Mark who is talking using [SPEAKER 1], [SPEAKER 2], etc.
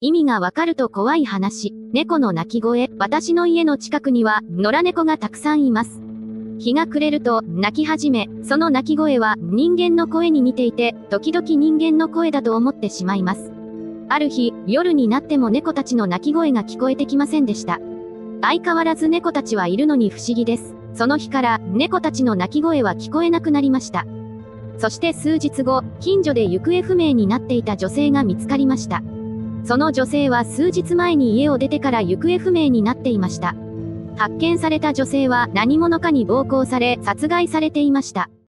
[SPEAKER 1] 意味がわかると怖い話。猫の鳴き声。私の家の近くには、野良猫がたくさんいます。日が暮れると、鳴き始め、その鳴き声は人間の声に似ていて、時々人間の声だと思ってしまいます。ある日、夜になっても猫たちの鳴き声が聞こえてきませんでした。相変わらず猫たちはいるのに不思議です。その日から、猫たちの鳴き声は聞こえなくなりました。そして数日後、近所で行方不明になっていた女性が見つかりました。その女性は数日前に家を出てから行方不明になっていました。発見された女性は何者かに暴行され殺害されていました。